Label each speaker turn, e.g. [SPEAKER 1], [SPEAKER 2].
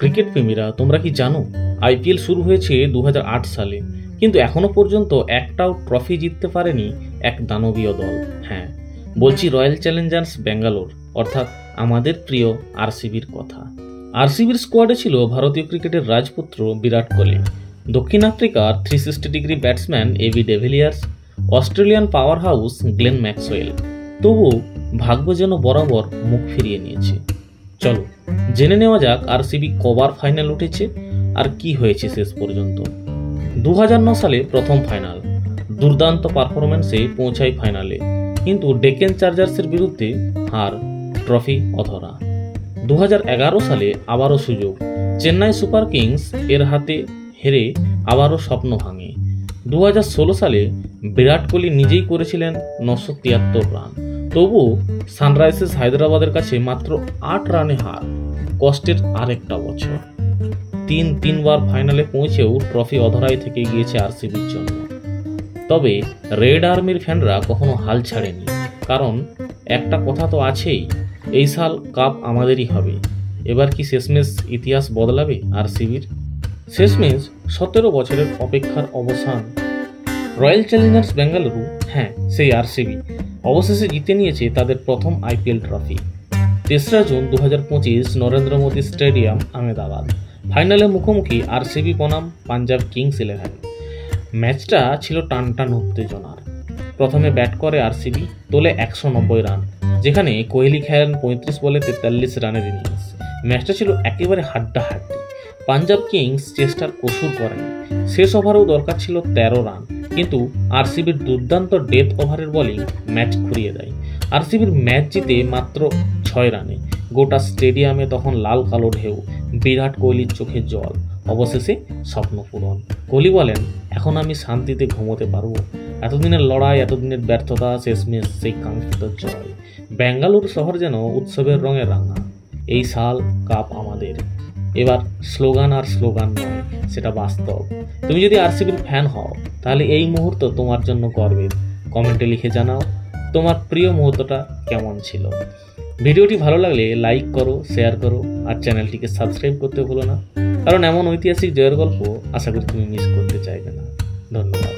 [SPEAKER 1] Cricket প্রেমীরা তোমরা কি জানো আইপিএল শুরু হয়েছে 2008 সালে, কিন্তু এখনো পর্যন্ত একটাও ট্রফি জিততে পারেনি এক দানবীয় দল। হ্যাঁ, বলছি রয়্যাল চ্যালেঞ্জার্স ব্যাঙ্গালোর, অর্থাৎ আমাদের প্রিয় আরসিবির কথা। আরসিবির স্কোয়াডে ছিল ভারতীয় ক্রিকেটের রাজপুত্র বিরাট কোহলি, দক্ষিণ আফ্রিকার 360 degree batsman AB de Villiers, Australian power house Glenn Maxwell. তবুও ভাগ্য যেন বরাবর মুখ ফিরিয়ে নিয়েছে। চলো জেনে নেওয়া যাক আরসিবি কবার ফাইনাল উঠেছে আর কি হয়েছে শেষ পর্যন্ত। 2009 সালে প্রথম ফাইনাল, দুর্দান্ত পারফরমেন্সে পৌঁছায় ফাইনালে, কিন্তু ডেকেন চার্জার্সের বিরুদ্ধে হার, ট্রফি অধরা। 2011 সালে আবারও সুযোগ, চেন্নাই সুপার কিংস এর হাতে হেরে আবারও স্বপ্ন ভাঙে। 2016 সালে বিরাট কোহলি নিজেই করেছিলেন 973 রান, তবু সানরাইজার্স হায়দ্রাবাদের কাছে মাত্র 8 রানে হার। কষ্টের আরেকটা বছর, তিনবার ফাইনালে পৌঁছেও ট্রফি অধরাই থেকে গিয়েছে আরসিবির জন্য। তবে রেড আর্মির ফ্যানরা কখনো হাল ছাড়েনি, কারণ একটা কথা তো আছেই, এই সাল কাপ আমাদেরই হবে। এবার কি শেষমেশ ইতিহাস বদলাবে আরসিবির? শেষমেশ 17 বছরের অপেক্ষার অবসান। রয়্যাল চ্যালেঞ্জার্স বেঙ্গালুরু, হ্যাঁ সেই আরসিবি, অবশেষে জিতে নিয়েছে তাদের প্রথম আইপিএল ট্রফি। 3রা জুন 2025 নরেন্দ্র মোদী স্টেডিয়াম, আহমেদাবাদ। ফাইনালে মুখোমুখি আরসিবি বনাম পাঞ্জাব কিংস 11। ম্যাচটা ছিল টান উত্তেজনার। প্রথমে ব্যাট করে আরসিবি, তোলে 190 রান, যেখানে কোহলি খেলেন 35 বলে 43 রানের ইনিংস। ম্যাচটা ছিল একেবারে হাড্ডাহাড্ডি। পাঞ্জাব কিংস চেষ্টার কসুর করেনি, শেষ ওভারেও দরকার ছিল 13 রান, কিন্তু আরসিবির দুর্দান্ত ডেথ ওভারের বোলিং ম্যাচ ঘুরিয়ে দেয়। আরসিবির ম্যাচ জিতে মাত্র 6 রানে। গোটা স্টেডিয়ামে তখন লাল কালো ঢেউ, বিরাট কোহলির চোখে জল। অবশেষে স্বপ্ন পূরণ। কোহলি বলেন, এখন আমি শান্তিতে ঘুমোতে পারবো। এতদিনের লড়াই, এতদিনের ব্যর্থতা, শেষমেশ সেই কাঙ্ক্ষিত জয়। বেঙ্গালুরু শহর যেন উৎসবের রঙে রাঙা। এই সাল কাপ আমাদের। এবার স্লোগান আর স্লোগান নয়, সেটা বাস্তব। তুমি যদি আরসিবির ফ্যান হও, তাহলে এই মুহূর্ত তোমার জন্য গর্বের। কমেন্টে লিখে জানাও তোমার প্রিয় মুহূর্তটা কেমন ছিল। ভিডিওটি ভালো লাগলে লাইক করো, শেয়ার করো, আর চ্যানেলটিকে সাবস্ক্রাইব করতে ভুলো না, কারণ এমন ঐতিহাসিক জয়ের গল্প আশা করি তুমি মিস করতে চাইবে না। ধন্যবাদ।